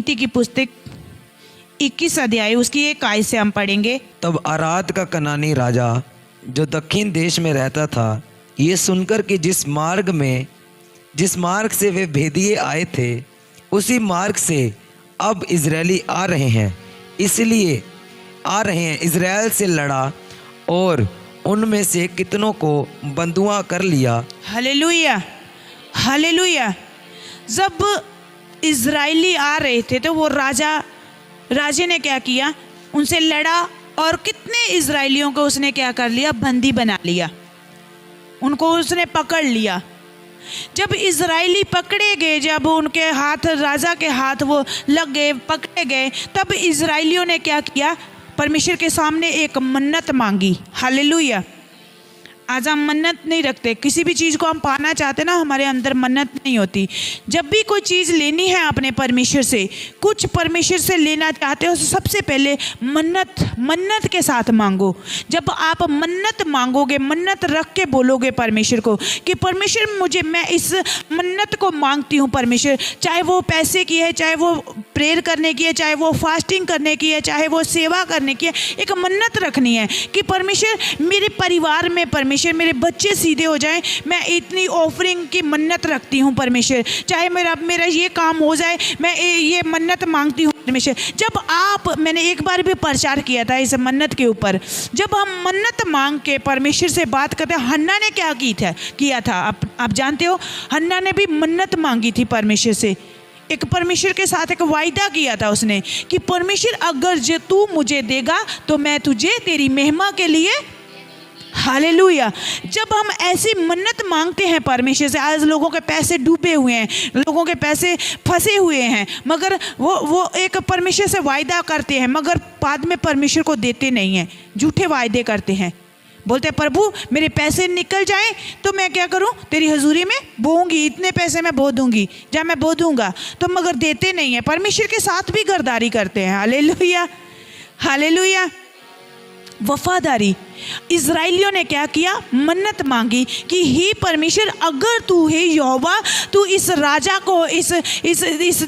गिनती की पुस्तक 21 अध्याय उसकी 1 आयत से हम पढ़ेंगे। तब अराद का कनानी राजा जो दक्षिण देश में रहता था ये सुनकर कि जिस मार्ग से वे भेदिए आए थे उसी मार्ग से अब इजरायली आ रहे हैं, इसलिए आ रहे हैं, इजराइल से लड़ा और उनमें से कितनों को बंधुआ कर लिया। Hallelujah, hallelujah. जब इजरायली आ रहे थे तो वो राजे ने क्या किया, उनसे लड़ा और कितने इजरायलियों को उसने क्या कर लिया, बंदी बना लिया, उनको उसने पकड़ लिया। जब इजरायली पकड़े गए, जब उनके हाथ, राजा के हाथ वो लग गए, पकड़े गए, तब इजरायलियों ने क्या किया, परमेश्वर के सामने एक मन्नत मांगी। हालेलुया। आज हम मन्नत नहीं रखते, किसी भी चीज़ को हम पाना चाहते ना, हमारे अंदर मन्नत नहीं होती। जब भी कोई चीज़ लेनी है अपने परमेश्वर से, कुछ परमेश्वर से लेना चाहते हो तो सबसे पहले मन्नत के साथ मांगो। जब आप मन्नत मांगोगे, मन्नत रख के बोलोगे परमेश्वर को कि परमेश्वर मैं इस मन्नत को मांगती हूँ परमेश्वर, चाहे वो पैसे की है, चाहे वो प्रेयर करने की है, चाहे वो फास्टिंग करने की है, चाहे वो सेवा करने की है, एक मन्नत रखनी है कि परमेश्वर मेरे परिवार में, परमेश्वर मेरे बच्चे सीधे हो जाएं, मैं इतनी ऑफरिंग की मन्नत रखती हूँ परमेश्वर, चाहे मेरा ये काम हो जाए, मैं ये मन्नत मांगती हूँ परमेश्वर। मैंने एक बार भी प्रचार किया था इस मन्नत के ऊपर। जब हम मन्नत मांग के परमेश्वर से बात करते हैं, हन्ना ने क्या किया था आप जानते हो, हन्ना ने भी मन्नत मांगी थी परमेश्वर से, एक परमेश्वर के साथ एक वायदा किया था उसने कि परमेश्वर अगर जो तू मुझे देगा तो मैं तुझे तेरी महिमा के लिए, हालेलुया। जब हम ऐसी मन्नत मांगते हैं परमेश्वर से, आज लोगों के पैसे डूबे हुए हैं, लोगों के पैसे फंसे हुए हैं, मगर वो एक परमेश्वर से वायदा करते हैं मगर बाद में परमेश्वर को देते नहीं हैं, झूठे वायदे करते हैं, बोलते हैं प्रभु मेरे पैसे निकल जाएं तो मैं क्या करूं, तेरी हजूरी में बोऊंगी, इतने पैसे मैं बो दूंगी, जब मैं बो दूंगा तो, मगर देते नहीं है, परमेश्वर के साथ भी गद्दारी करते हैं। Hallelujah, hallelujah. वफादारी, इजराइलियों ने क्या किया, मन्नत मांगी कि हे परमेश्वर अगर तू है यहोवा, तू इस राजा को, इस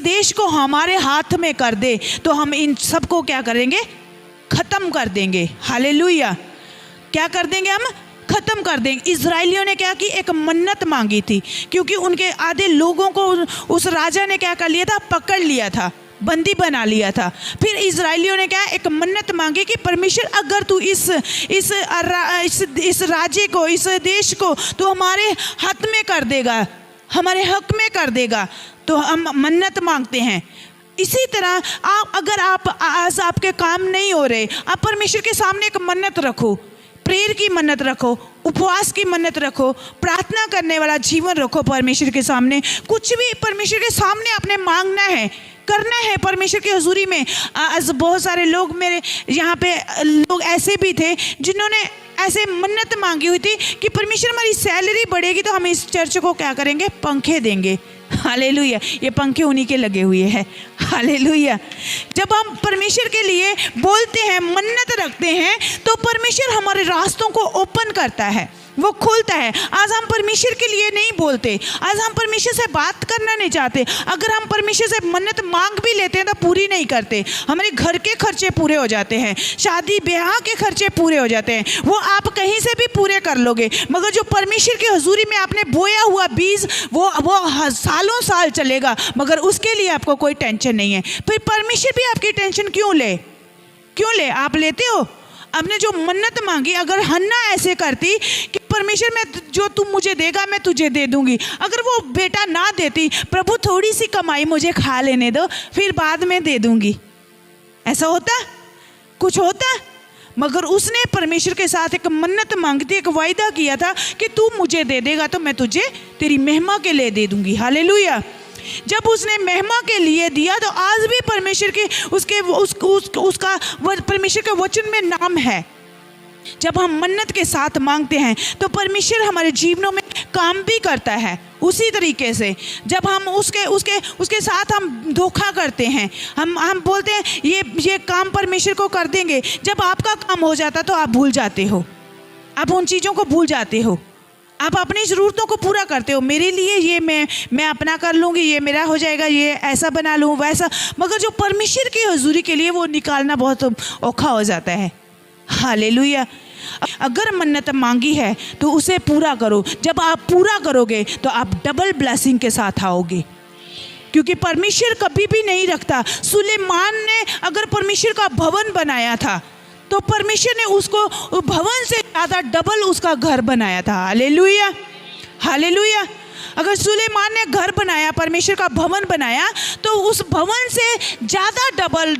देश को हमारे हाथ में कर दे तो हम इन सबको क्या करेंगे, खत्म कर देंगे। हालेलुया, क्या कर देंगे, हम खत्म कर देंगे। इजराइलियों ने क्या की, एक मन्नत मांगी थी, क्योंकि उनके आधे लोगों को उस राजा ने क्या कर लिया था, पकड़ लिया था, बंदी बना लिया था। फिर इजराइलियों ने क्या, एक मन्नत मांगी कि परमेश्वर अगर तू इस राज्य को, इस देश को तू हमारे हाथ में कर देगा, हमारे हक में कर देगा, तो हम मन्नत मांगते हैं। इसी तरह अगर आज आपके काम नहीं हो रहे, आप परमेश्वर के सामने एक मन्नत रखो, प्रेयर की मन्नत रखो, उपवास की मन्नत रखो, प्रार्थना करने वाला जीवन रखो परमेश्वर के सामने। कुछ भी परमेश्वर के सामने आपने मांगना है, करना है परमेश्वर की हजूरी में। आज बहुत सारे लोग, मेरे यहाँ पे लोग ऐसे भी थे जिन्होंने ऐसे मन्नत मांगी हुई थी कि परमेश्वर हमारी सैलरी बढ़ेगी तो हम इस चर्च को क्या करेंगे, पंखे देंगे। हालेलुया, ये पंखे उन्हीं के लगे हुए हैं। हालेलुया। जब हम परमेश्वर के लिए बोलते हैं, मन्नत रखते हैं, तो परमेश्वर हमारे रास्तों को ओपन करता है, वो खोलता है। आज हम परमेश्वर के लिए नहीं बोलते, आज हम परमेश्वर से बात करना नहीं चाहते। अगर हम परमेश्वर से मन्नत मांग भी लेते हैं तो पूरी नहीं करते। हमारे घर के खर्चे पूरे हो जाते हैं, शादी ब्याह के खर्चे पूरे हो जाते हैं, वो आप कहीं से भी पूरे कर लोगे, मगर जो परमेश्वर की हजूरी में आपने बोया हुआ बीज वो सालों साल चलेगा, मगर उसके लिए आपको कोई टेंशन नहीं है। फिर परमेश्वर भी आपकी टेंशन क्यों ले? आप लेते हो? आपने जो मन्नत मांगी, अगर हन्ना ऐसे करती कि परमेश्वर मैं जो तू मुझे देगा मैं तुझे दे दूंगी, अगर वो बेटा ना देती, प्रभु थोड़ी सी कमाई मुझे खा लेने दो फिर बाद में दे दूंगी, ऐसा होता, कुछ होता? मगर उसने परमेश्वर के साथ एक मन्नत मांगी थी, एक वायदा किया था कि तू मुझे दे देगा तो मैं तुझे तेरी महिमा के लिए दे दूंगी। हालेलुया। जब उसने महिमा के लिए दिया तो आज भी परमेश्वर के उसका परमेश्वर के वचन में नाम है। जब हम मन्नत के साथ मांगते हैं तो परमेश्वर हमारे जीवनों में काम भी करता है। उसी तरीके से जब हम उसके साथ हम धोखा करते हैं, हम बोलते हैं ये काम परमेश्वर को कर देंगे, जब आपका काम हो जाता तो आप भूल जाते हो, आप उन चीज़ों को भूल जाते हो, आप अपनी ज़रूरतों को पूरा करते हो, मेरे लिए ये मैं अपना कर लूँगी, ये मेरा हो जाएगा, ये ऐसा बना लूँ वैसा, मगर जो परमेश्वर की हुजूरी के लिए वो निकालना बहुत औखा हो जाता है। हालेलुया। अगर मन्नत मांगी है तो उसे पूरा करो। जब आप पूरा करोगे तो आप डबल ब्लेसिंग के साथ आओगे, क्योंकि परमेश्वर कभी भी नहीं रखता। सुलेमान ने अगर परमेश्वर का भवन बनाया था तो परमेश्वर ने उसको भवन से ज़्यादा डबल उसका घर बनाया था। Hallelujah, hallelujah. अगर सुलेमान ने घर बनाया, परमेश्वर का भवन बनाया, तो उस भवन से ज़्यादा डबल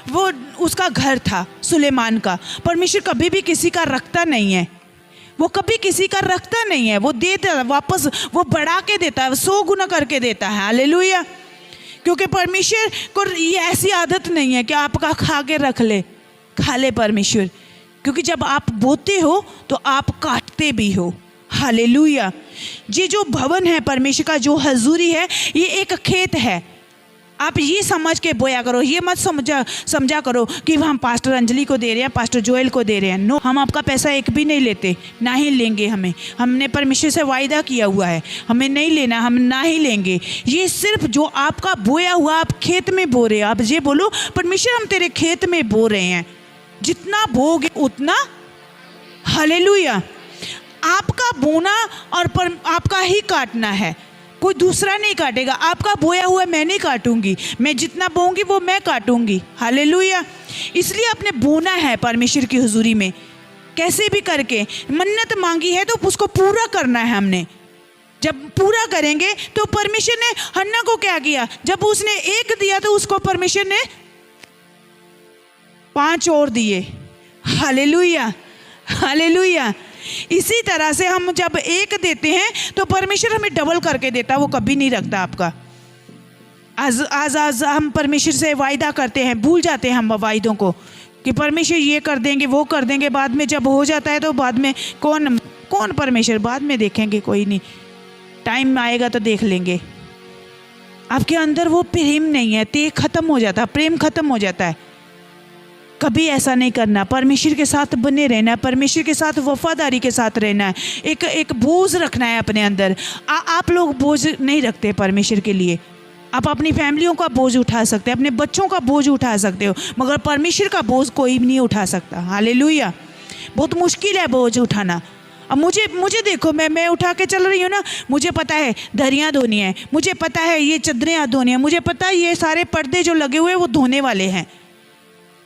वो उसका घर था सुलेमान का। परमेश्वर कभी भी किसी का रखता नहीं है, वो कभी किसी का रखता नहीं है, वो देता है वापस, वो बढ़ा के देता है, 100 गुना करके देता है। हालेलुया। क्योंकि परमेश्वर को ये ऐसी आदत नहीं है कि आपका खा के रख ले, खा ले परमेश्वर, क्योंकि जब आप बोते हो तो आप काटते भी हो। हालेलुया। ये जो भवन है परमेश्वर का, जो हजूरी है, ये एक खेत है। आप ये समझ के बोया करो, ये मत समझा करो कि हम पास्टर अंजलि को दे रहे हैं, पास्टर जोएल को दे रहे हैं। नो, हम आपका पैसा एक भी नहीं लेते, ना ही लेंगे। हमने परमेश्वर से वायदा किया हुआ है, हमें नहीं लेना, हम ना ही लेंगे। ये सिर्फ जो आपका बोया हुआ, आप खेत में बो रहे हो। आप ये बोलो, परमेश्वर हम तेरे खेत में बो रहे हैं, जितना बोगे उतना। हालेलुया। आपका बोना और आपका ही काटना है, कोई दूसरा नहीं काटेगा। आपका बोया हुआ मैं नहीं काटूंगी, मैं जितना बोऊंगी वो मैं काटूंगी। हालेलुया। इसलिए अपने बोना है परमेश्वर की हुजूरी में, कैसे भी करके। मन्नत मांगी है तो उसको पूरा करना है हमने। जब पूरा करेंगे तो परमेश्वर ने हन्ना को क्या किया, जब उसने एक दिया तो उसको परमेश्वर ने 5 और दिए। Hallelujah, hallelujah. इसी तरह से हम जब एक देते हैं तो परमेश्वर हमें डबल करके देता, वो कभी नहीं रखता आपका। आज हम परमेश्वर से वायदा करते हैं, भूल जाते हैं हम वायदों को कि परमेश्वर ये कर देंगे, वो कर देंगे। बाद में जब हो जाता है तो बाद में कौन परमेश्वर, बाद में देखेंगे, कोई नहीं, टाइम आएगा तो देख लेंगे। आपके अंदर वो प्रेम नहीं है, ते खत्म हो जाता, प्रेम खत्म हो जाता है। कभी ऐसा नहीं करना, परमेश्वर के साथ बने रहना, परमेश्वर के साथ वफादारी के साथ रहना है। एक बोझ रखना है अपने अंदर। आप लोग बोझ नहीं रखते परमेश्वर के लिए। आप अपनी फैमिलियों का बोझ उठा सकते हैं, अपने बच्चों का बोझ उठा सकते हो, मगर परमेश्वर का बोझ कोई भी नहीं उठा सकता। हालेलुया। बहुत मुश्किल है बोझ उठाना। अब मुझे देखो, मैं उठा के चल रही हूँ ना, मुझे पता है दरियाँ धोनी है, मुझे पता है ये चद्दरें धोनी है, मुझे पता है ये सारे पर्दे जो लगे हुए वो धोने वाले हैं।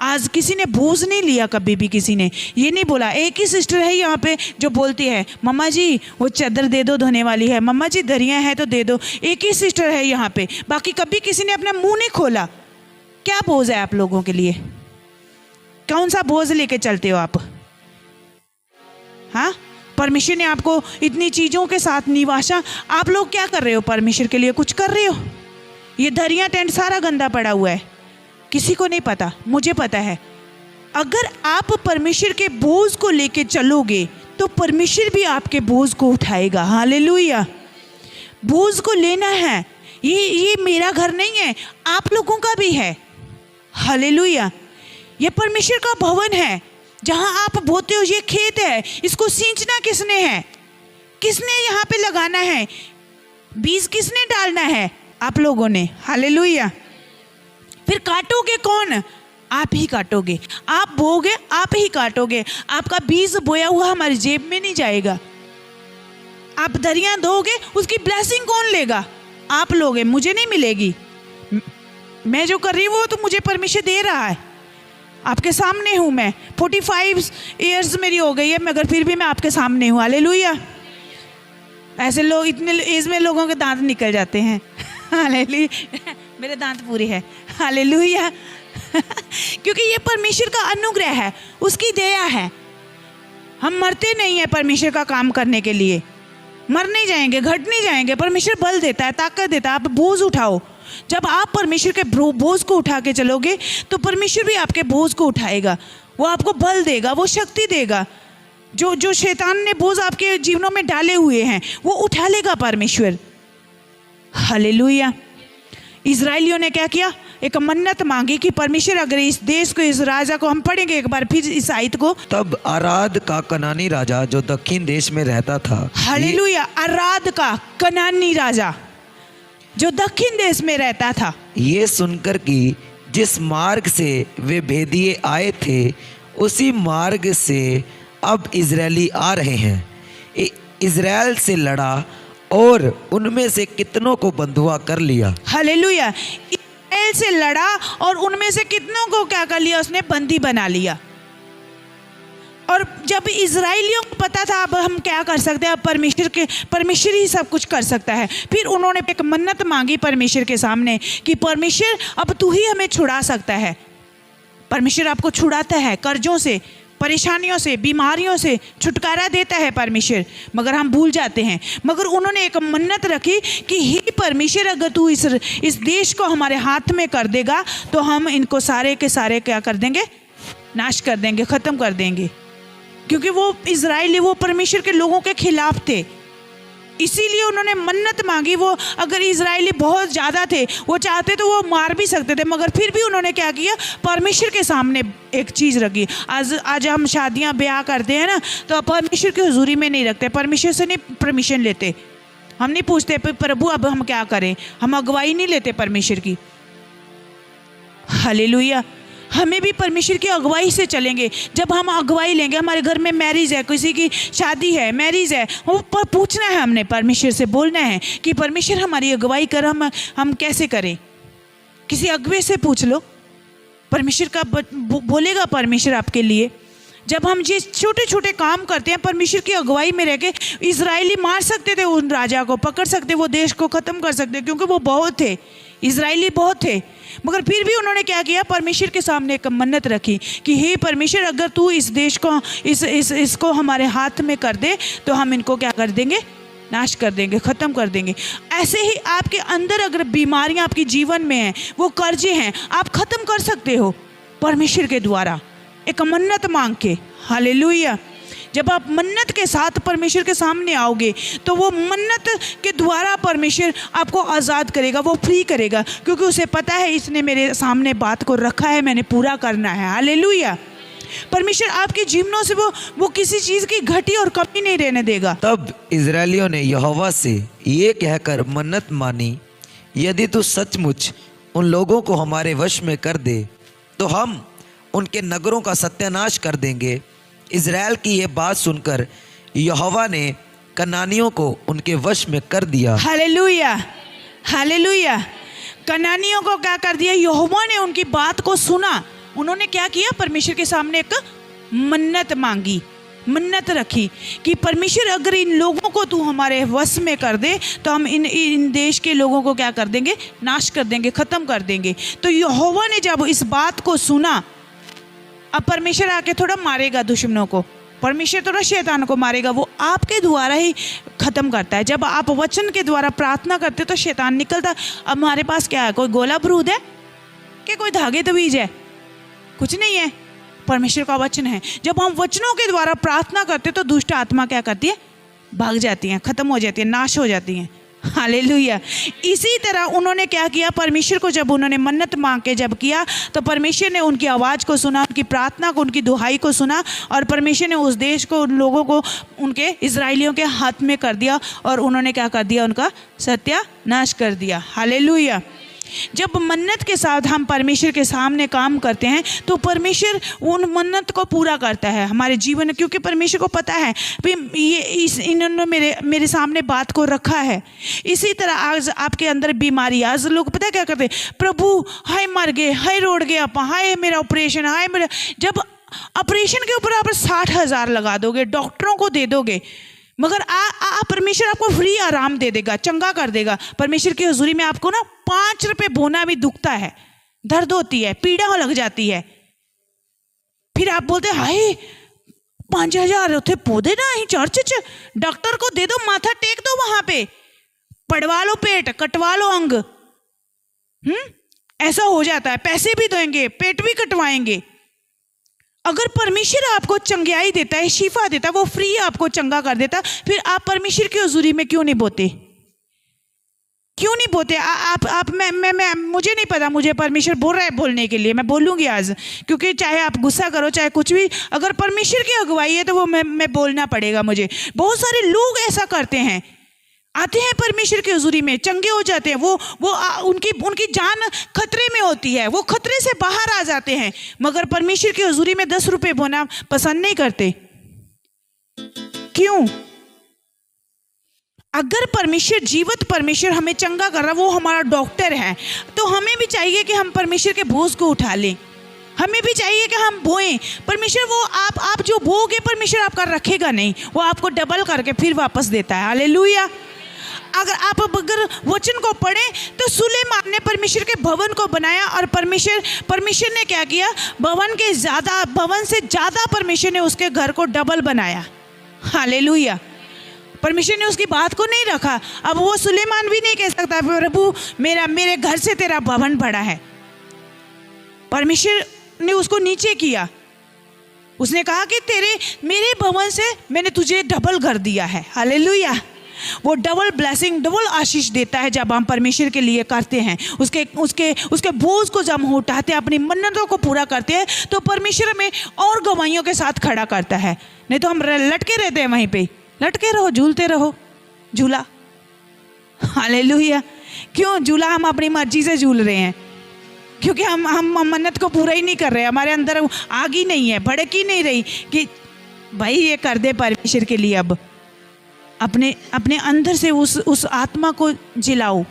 आज किसी ने बोझ नहीं लिया, कभी भी किसी ने ये नहीं बोला। एक ही सिस्टर है यहाँ पे जो बोलती है, मम्मा जी वो चादर दे दो धोने वाली है, मम्मा जी दरिया है तो दे दो। एक ही सिस्टर है यहाँ पे, बाकी कभी किसी ने अपना मुंह नहीं खोला। क्या बोझ है आप लोगों के लिए? कौन सा बोझ लेके चलते हो आप? हाँ, परमेश्वर ने आपको इतनी चीज़ों के साथ निवासा, आप लोग क्या कर रहे हो? परमेश्वर के लिए कुछ कर रहे हो? ये दरिया टेंट सारा गंदा पड़ा हुआ है, किसी को नहीं पता, मुझे पता है। अगर आप परमेश्वर के बोझ को लेके चलोगे तो परमेश्वर भी आपके बोझ को उठाएगा। हालेलुया। बोझ को लेना है। ये मेरा घर नहीं है, आप लोगों का भी है। हालेलुया। ये परमेश्वर का भवन है जहां आप बोते हो। ये खेत है, इसको सींचना किसने है? किसने यहाँ पे लगाना है? बीज किसने डालना है? आप लोगों ने। हालेलुया। फिर काटोगे कौन? आप ही काटोगे। आप बोगे, आप ही काटोगे। आपका बीज बोया हुआ हमारी जेब में नहीं जाएगा। आप दरिया दोगे, उसकी ब्लेसिंग कौन लेगा? आप लोगे, मुझे नहीं मिलेगी। मैं जो कर रही हूँ वो तो मुझे परमेश्वर दे रहा है। आपके सामने हूँ मैं, 45 ईयर्स मेरी हो गई है, मगर फिर भी मैं आपके सामने हूँ। हालेलुया। ऐसे लोग, इतने एज में लोगों के दांत निकल जाते हैं। हालेलुया। मेरे दांत पूरे हैं। हालेलुया। क्योंकि ये परमेश्वर का अनुग्रह है, उसकी दया है। हम मरते नहीं है परमेश्वर का काम करने के लिए, मर नहीं जाएंगे, घट नहीं जाएंगे। परमेश्वर बल देता है, ताकत देता है। आप बोझ उठाओ। जब आप परमेश्वर के बोझ को उठा के चलोगे तो परमेश्वर भी आपके बोझ को उठाएगा। वो आपको बल देगा, वो शक्ति देगा। जो शैतान ने बोझ आपके जीवनों में डाले हुए हैं वो उठा लेगा परमेश्वर। हालेलुया। इजराइलियों ने क्या किया? एक मन्नत मांगी कि परमेश्वर अगर इस देश को, इस राजा को, हम पढ़ेंगे एक बार फिर इस आयत को। तब अराद का कनानी राजा जो दक्षिण देश में रहता था, हालेलुया। अराद का कनानी राजा जो दक्षिण देश में रहता था, ये सुनकर कि जिस मार्ग से वे भेदिए आए थे उसी मार्ग से अब इजरायली आ रहे हैं, इजराइल से लड़ा और उनमें से कितनों को बंधुआ कर लिया। हालेलुया। इजराइल से लड़ा और उनमें से कितनों को क्या कर लिया, उसने बंदी बना लिया। और जब इजराइलियों को पता था अब हम क्या कर सकते हैं, अब परमेश्वर ही सब कुछ कर सकता है, फिर उन्होंने एक मन्नत मांगी परमेश्वर के सामने कि परमेश्वर अब तू ही हमें छुड़ा सकता है। परमेश्वर आपको छुड़ाता है, कर्जों से, परेशानियों से, बीमारियों से छुटकारा देता है परमेश्वर, मगर हम भूल जाते हैं। मगर उन्होंने एक मन्नत रखी कि हे परमेश्वर अगर तू इस देश को हमारे हाथ में कर देगा तो हम इनको सारे के सारे क्या कर देंगे, नाश कर देंगे, ख़त्म कर देंगे। क्योंकि वो इजराइली वो परमेश्वर के लोगों के खिलाफ थे, इसीलिए उन्होंने मन्नत मांगी। वो अगर इजराइली बहुत ज़्यादा थे, वो चाहते तो वो मार भी सकते थे, मगर फिर भी उन्होंने क्या किया, परमेश्वर के सामने एक चीज़ रखी। आज हम शादियां ब्याह करते हैं ना, तो परमेश्वर की हुजूरी में नहीं रखते, परमेश्वर से नहीं परमिशन लेते, हम नहीं पूछते प्रभु अब हम क्या करें, हम अगुवाई नहीं लेते परमेश्वर की। हालेलुया। हमें भी परमेश्वर की अगुवाई से चलेंगे। जब हम अगुवाई लेंगे, हमारे घर में मैरिज है, किसी की शादी है, मैरिज है, वो पूछना है हमने, परमेश्वर से बोलना है कि परमेश्वर हमारी अगुवाई कर, हम कैसे करें। किसी अगुवे से पूछ लो, परमेश्वर का बोलेगा परमेश्वर आपके लिए। जब हम जिस छोटे छोटे काम करते हैं परमेश्वर की अगुवाई में रह के, इजराइली मार सकते थे उन राजा को, पकड़ सकते, वो देश को ख़त्म कर सकते, क्योंकि वो बहुत थे, इजराइली बहुत थे। मगर फिर भी उन्होंने क्या किया, परमेश्वर के सामने एक मन्नत रखी कि हे परमेश्वर अगर तू इस देश को, इसको हमारे हाथ में कर दे तो हम इनको क्या कर देंगे, नाश कर देंगे, ख़त्म कर देंगे। ऐसे ही आपके अंदर अगर बीमारियां आपके जीवन में हैं, वो कर्जे हैं, आप ख़त्म कर सकते हो परमेश्वर के द्वारा एक मन्नत मांग के। हालेलुया। जब आप मन्नत के साथ परमेश्वर के सामने आओगे तो वो मन्नत के द्वारा परमेश्वर आपको आज़ाद करेगा, वो फ्री करेगा, क्योंकि उसे पता है इसने मेरे सामने बात को रखा है, मैंने पूरा करना है। हालेलुया। परमेश्वर आपके जीवनों से वो किसी चीज़ की घटी और कमी नहीं रहने देगा। तब इजरायलियों ने यहोवा से ये कहकर मन्नत मानी, यदि तू सचमुच उन लोगों को हमारे वश में कर दे तो हम उनके नगरों का सत्यानाश कर देंगे। इज़राइल की ये बात सुनकर यहोवा ने कनानियों को उनके वश में कर दिया। हालेलुया। हालेलुया। कनानियों को क्या कर दिया, यहोवा ने उनकी बात को सुना। उन्होंने क्या किया, परमेश्वर के सामने एक मन्नत मांगी, मन्नत रखी कि परमेश्वर अगर इन लोगों को तू हमारे वश में कर दे तो हम इन देश के लोगों को क्या कर देंगे, नाश कर देंगे, ख़त्म कर देंगे। तो यहोवा ने जब इस बात को सुना, अब परमेश्वर आके थोड़ा मारेगा दुश्मनों को, परमेश्वर थोड़ा शैतान को मारेगा, वो आपके द्वारा ही ख़त्म करता है। जब आप वचन के द्वारा प्रार्थना करते तो शैतान निकलता। अब हमारे पास क्या है, कोई गोला बारूद है कि कोई धागे तवीज है, कुछ नहीं है, परमेश्वर का वचन है। जब हम वचनों के द्वारा प्रार्थना करते तो दुष्ट आत्मा क्या करती है, भाग जाती हैं, ख़त्म हो जाती है, नाश हो जाती हैं। हालेलुया। इसी तरह उन्होंने क्या किया, परमेश्वर को जब उन्होंने मन्नत मांग के जब किया तो परमेश्वर ने उनकी आवाज़ को सुना, उनकी प्रार्थना को, उनकी दुहाई को सुना, और परमेश्वर ने उस देश को, उन लोगों को उनके इजराइलियों के हाथ में कर दिया और उन्होंने क्या कर दिया, उनका सत्यानाश कर दिया। हालेलुया। जब मन्नत के साथ हम परमेश्वर के सामने काम करते हैं तो परमेश्वर उन मन्नत को पूरा करता है हमारे जीवन में, क्योंकि परमेश्वर को पता है इन्होंने मेरे सामने बात को रखा है। इसी तरह आज आपके अंदर बीमारी, आज लोग पता है क्या करते हैं, प्रभु हाय मर गए, हाय रोड गए आप, हाय मेरा ऑपरेशन, हाय मेरा। जब ऑपरेशन के ऊपर आप 60,000 लगा दोगे, डॉक्टरों को दे दोगे, मगर परमेश्वर आपको फ्री आराम दे देगा, चंगा कर देगा। परमेश्वर की हुजूरी में आपको ना 5 रुपए बोना भी दुखता है, दर्द होती है, पीड़ा लग जाती है, फिर आप बोलते हैं हाय 5,000 उथे पौधे ना ही चर्च च, डॉक्टर को दे दो, माथा टेक दो, वहां पे पड़वा लो, पेट कटवा लो, अंग ऐसा हो जाता है। पैसे भी देंगे, पेट भी कटवाएंगे। अगर परमेश्वर आपको चंगाई देता है, शिफा देता है, वो फ्री आपको चंगा कर देता, फिर आप परमेश्वर की हुजूरी में क्यों नहीं बोते? क्यों नहीं बोलते? आप मैं मुझे नहीं पता, मुझे परमेश्वर बोल रहा है बोलने के लिए, मैं बोलूँगी आज, क्योंकि चाहे आप गुस्सा करो चाहे कुछ भी, अगर परमेश्वर की अगुवाई है तो वो मैं बोलना पड़ेगा मुझे। बहुत सारे लोग ऐसा करते हैं, आते हैं परमेश्वर की हुजूरी में, चंगे हो जाते हैं, उनकी जान खतरे में होती है, वो खतरे से बाहर आ जाते हैं, मगर परमेश्वर की हुजूरी में 10 रुपये बोना पसंद नहीं करते। क्यों? अगर परमेश्वर, जीवित परमेश्वर हमें चंगा कर रहा, वो हमारा डॉक्टर है, तो हमें भी चाहिए कि हम परमेश्वर के बोझ को उठा लें। हमें भी चाहिए कि हम बोएं। परमेश्वर वो आप जो बोओगे परमेश्वर आपका रखेगा नहीं, वो आपको डबल करके फिर वापस देता है। हालेलुया। अगर वचन को पढ़ें तो सुलेमान ने परमेश्वर के भवन को बनाया, और परमेश्वर ने क्या किया? भवन से ज़्यादा परमेश्वर ने उसके घर को डबल बनाया। हालेलुया। परमेश्वर ने उसकी बात को नहीं रखा। अब वो सुलेमान भी नहीं कह सकता प्रभु मेरे घर से तेरा भवन बड़ा है। परमेश्वर ने उसको नीचे किया, उसने कहा कि मेरे भवन से मैंने तुझे डबल घर दिया है। हालेलुया। वो डबल ब्लेसिंग, डबल आशीष देता है जब हम परमेश्वर के लिए करते हैं, उसके बोझ को जब हम उठाते हैं, अपनी मन्नतों को पूरा करते हैं, तो परमेश्वर हमें और गवाहियों के साथ खड़ा करता है। नहीं तो हम लटके रहते हैं वहीं पे, लटके रहो, झूलते रहो, झूला। हालेलुया। क्यों झूला? हम अपनी मर्जी से झूल रहे हैं, क्योंकि हम मन्नत को पूरा ही नहीं कर रहे, हमारे अंदर आग ही नहीं है, भड़क ही नहीं रही कि भाई ये कर दे परमेश्वर के लिए। अब अपने अंदर से उस आत्मा को जिलाओ,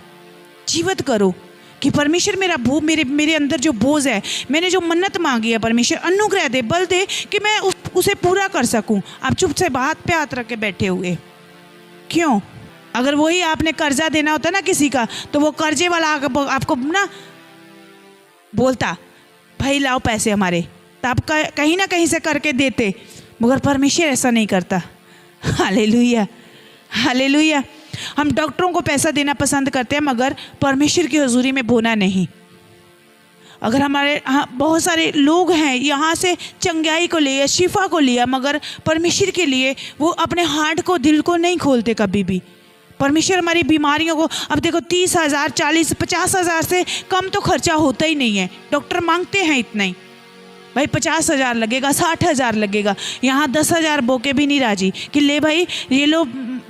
जीवित करो कि परमेश्वर मेरे अंदर जो बोझ है, मैंने जो मन्नत मांगी है, परमेश्वर अनुग्रह दे, बल दे कि मैं उसे पूरा कर सकूं। आप चुप से हाथ पे हाथ रख के बैठे हुए क्यों? अगर वही आपने कर्जा देना होता ना किसी का, तो वो कर्जे वाला आपको ना बोलता भाई लाओ पैसे हमारे, तो आप कहीं ना कहीं से करके देते, मगर परमेश्वर ऐसा नहीं करता। Hallelujah, hallelujah. हम डॉक्टरों को पैसा देना पसंद करते हैं, मगर परमेश्वर की हुजूरी में बोना नहीं। अगर हमारे बहुत सारे लोग हैं यहाँ से चंगाई को लिए, शिफा को लिया, मगर परमेश्वर के लिए वो अपने हार्ट को, दिल को नहीं खोलते कभी भी। परमेश्वर हमारी बीमारियों को, अब देखो 30,000, 40, 50,000 से कम तो खर्चा होता ही नहीं है। डॉक्टर मांगते हैं इतना ही, भाई 50,000 लगेगा, 60,000 लगेगा। यहाँ 10,000 बोके भी नहीं राजी कि ले भाई ये लो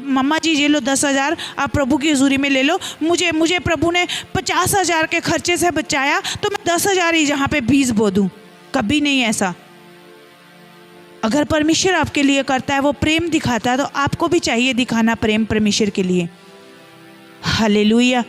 मम्मा जी, ये लो 10,000 आप प्रभु की हुजूरी में ले लो। मुझे प्रभु ने 50,000 के खर्चे से बचाया, तो मैं 10,000 ही जहाँ पे बीज बो दूँ। कभी नहीं ऐसा। अगर परमेश्वर आपके लिए करता है, वो प्रेम दिखाता है, तो आपको भी चाहिए दिखाना प्रेम परमेश्वर के लिए। हालेलुया।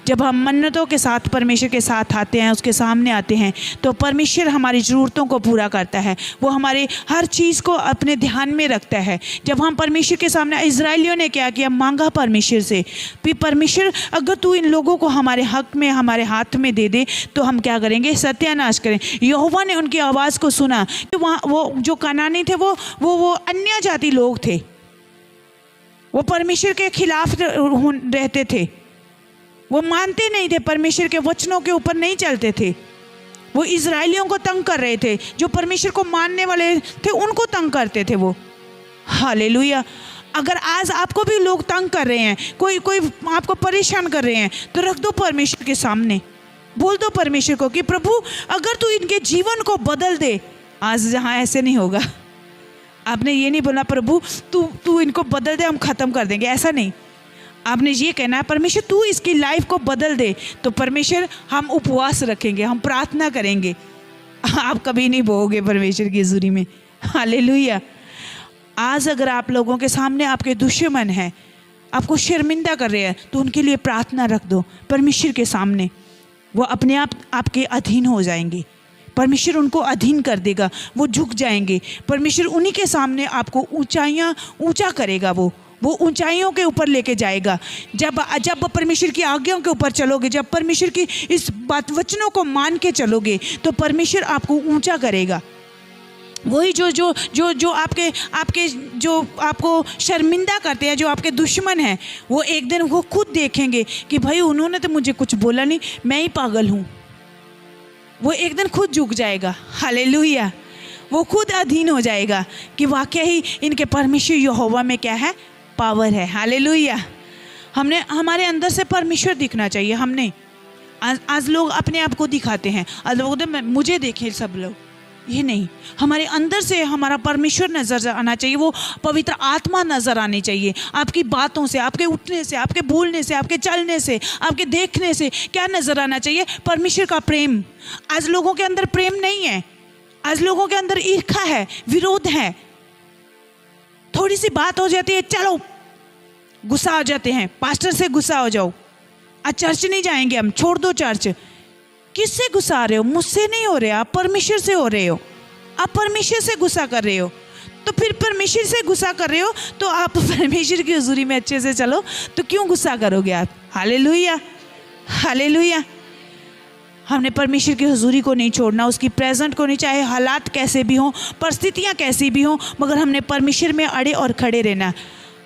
जब हम मन्नतों के साथ परमेश्वर के साथ आते हैं, उसके सामने आते हैं, तो परमेश्वर हमारी ज़रूरतों को पूरा करता है। वो हमारे हर चीज़ को अपने ध्यान में रखता है। जब हम परमेश्वर के सामने, इजराइलियों ने क्या किया? मांगा परमेश्वर से, फिर परमेश्वर अगर तू इन लोगों को हमारे हक में, हमारे हाथ में दे दे, तो हम क्या करेंगे? सत्यानाश करें। यहोवा ने उनकी आवाज़ को सुना। तो वहाँ वो जो कनानी थे, वो अन्य जाति लोग थे, वो परमेश्वर के खिलाफ रहते थे, वो मानते नहीं थे, परमेश्वर के वचनों के ऊपर नहीं चलते थे। वो इजराइलियों को तंग कर रहे थे, जो परमेश्वर को मानने वाले थे उनको तंग करते थे वो। हालेलुया। अगर आज आपको भी लोग तंग कर रहे हैं, कोई आपको परेशान कर रहे हैं, तो रख दो परमेश्वर के सामने, बोल दो परमेश्वर को कि प्रभु अगर तू इनके जीवन को बदल दे। आज जहाँ ऐसे नहीं होगा, आपने ये नहीं बोला प्रभु तू इनको बदल दे, हम ख़त्म कर देंगे, ऐसा नहीं। आपने ये कहना है परमेश्वर तू इसकी लाइफ को बदल दे। तो परमेश्वर, हम उपवास रखेंगे, हम प्रार्थना करेंगे, आप कभी नहीं बोओगे परमेश्वर की हुजूरी में। हालेलुया। आज अगर आप लोगों के सामने आपके दुश्मन हैं, आपको शर्मिंदा कर रहे हैं, तो उनके लिए प्रार्थना रख दो परमेश्वर के सामने। वो अपने आप आपके अधीन हो जाएंगे, परमेश्वर उनको अधीन कर देगा, वो झुक जाएंगे। परमेश्वर उन्हीं के सामने आपको ऊंचा करेगा, वो ऊंचाइयों के ऊपर लेके जाएगा। जब परमेश्वर की आज्ञाओं के ऊपर चलोगे, जब परमेश्वर की इस वचनों को मान के चलोगे, तो परमेश्वर आपको ऊंचा करेगा। वही जो आपके जो आपको शर्मिंदा करते हैं, जो आपके दुश्मन हैं, वो एक दिन वो खुद देखेंगे कि भाई उन्होंने तो मुझे कुछ बोला नहीं, मैं ही पागल हूँ। वो एक दिन खुद झुक जाएगा। हालेलुया। वो खुद अधीन हो जाएगा कि वाकई ही इनके परमेश्वर यहोवा में क्या है? पावर है। हालेलुया, हमने हमारे अंदर से परमेश्वर दिखना चाहिए। हमने आज लोग अपने आप को दिखाते हैं, आज लोग तो मुझे देखें सब लोग, ये नहीं, हमारे अंदर से हमारा परमेश्वर नजर आना चाहिए, वो पवित्र आत्मा नजर आनी चाहिए। आपकी बातों से, आपके उठने से, आपके बोलने से, आपके चलने से, आपके देखने से क्या नजर आना चाहिए? परमेश्वर का प्रेम। आज लोगों के अंदर प्रेम नहीं है, आज लोगों के अंदर ईर्ष्या है, विरोध है। थोड़ी सी बात हो जाती है, चलो गुस्सा हो जाते हैं, पास्टर से गुस्सा हो जाओ, आज चर्च नहीं जाएंगे हम, छोड़ दो चर्च। किससे गुस्सा आ रहे हो? मुझसे नहीं हो रहे, आप परमेश्वर से हो रहे हो। आप परमेश्वर से गुस्सा कर रहे हो, तो फिर परमेश्वर से गुस्सा कर रहे हो तो आप परमेश्वर की हुजूरी में अच्छे से चलो, तो क्यों गुस्सा करोगे आप? Hallelujah, hallelujah. हमने परमेश्वर की हुजूरी को नहीं छोड़ना, उसकी प्रेजेंट को नहीं, चाहे हालात कैसे भी हों, परिस्थितियाँ कैसी भी हों, मगर हमने परमेश्वर में अड़े और खड़े रहना,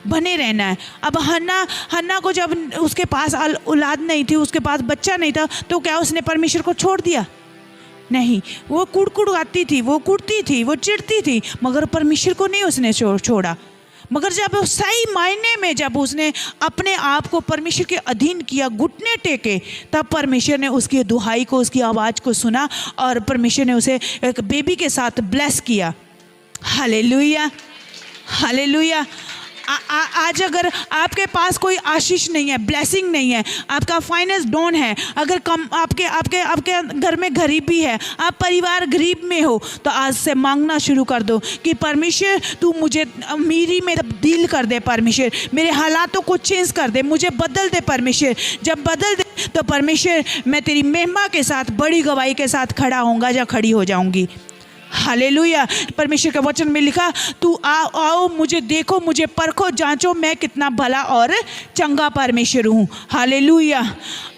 बने रहना है। अब हन्ना को जब उसके पास औलाद नहीं थी, उसके पास बच्चा नहीं था, तो क्या उसने परमेश्वर को छोड़ दिया? नहीं, वो कुड़कुड़ाती थी, वो कुड़ती थी, वो चिढ़ती थी, मगर परमेश्वर को नहीं उसने छोड़ा। मगर जब सही मायने में जब उसने अपने आप को परमेश्वर के अधीन किया, घुटने टेके, तब परमेश्वर ने उसकी दुहाई को, उसकी आवाज़ को सुना और परमेश्वर ने उसे एक बेबी के साथ ब्लेस किया। Hallelujah, hallelujah. आज अगर आपके पास कोई आशीष नहीं है, ब्लेसिंग नहीं है, आपका फाइनेंस डाउन है, अगर कम आपके घर में गरीबी है, आप परिवार गरीब में हो, तो आज से मांगना शुरू कर दो कि परमेश्वर तू मुझे अमीरी में तब्दील कर दे, परमेश्वर मेरे हालातों को चेंज कर दे, मुझे बदल दे परमेश्वर। जब बदल दे तो परमेश्वर मैं तेरी महिमा के साथ, बड़ी गवाही के साथ खड़ा होऊंगा या खड़ी हो जाऊंगी। हालेलुया। परमेश्वर का वचन में लिखा, तू आओ मुझे देखो, मुझे परखो, जांचो मैं कितना भला और चंगा परमेश्वर हूँ। हालेलुया।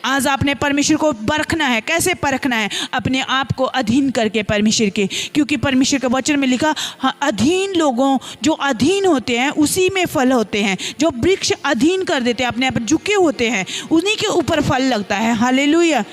आज आपने परमेश्वर को परखना है। कैसे परखना है? अपने आप को अधीन करके परमेश्वर के, क्योंकि परमेश्वर के वचन में लिखा, अधीन लोगों, जो अधीन होते हैं उसी में फल होते हैं। जो वृक्ष अधीन कर देते हैं, अपने आप झुके होते हैं, उन्हीं के ऊपर फल लगता है। हालेलुया।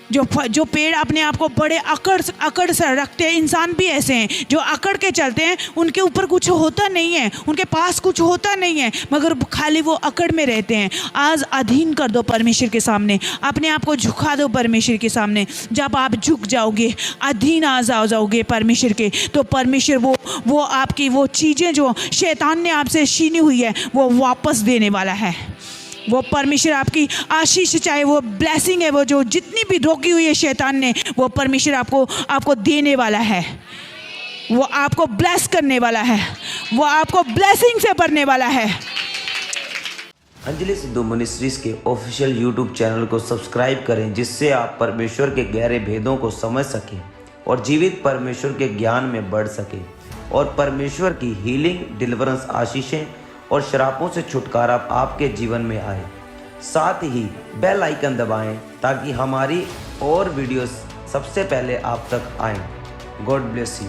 जो पेड़ अपने आप को बड़े अकड़ से रखते हैं, इंसान भी ऐसे हैं जो अकड़ के चलते हैं, उनके ऊपर कुछ होता नहीं है, उनके पास कुछ होता नहीं है, मगर खाली वो अकड़ में रहते हैं। आज अधीन कर दो परमेश्वर के सामने, अपने आप को झुका दो परमेश्वर के सामने। जब आप झुक जाओगे, अधीन आ जाओगे परमेश्वर के, तो परमेश्वर वो आपकी वो चीज़ें जो शैतान ने आपसे छीनी हुई है, वो वापस देने वाला है। वो परमेश्वर आपकी आशीष, चाहे वो ब्लेसिंग है, वो जो जितनी भी रोकी हुई है शैतान ने, वो परमेश्वर आपको देने वाला है। वो आपको ब्लेस करने वाला है, वो आपको ब्लेसिंग से भरने वाला है। अंजलि सिद्धू मिनिस्ट्रीज के ऑफिशियल यूट्यूब चैनल को सब्सक्राइब करें, जिससे आप परमेश्वर के गहरे भेदों को समझ सकें और जीवित परमेश्वर के ज्ञान में बढ़ सकें, और परमेश्वर की हीलिंग, डिलीवरेंस, आशीषें और श्रापों से छुटकारा आपके जीवन में आए। साथ ही बेल आइकन दबाएं ताकि हमारी और वीडियोस सबसे पहले आप तक आएं। God bless you.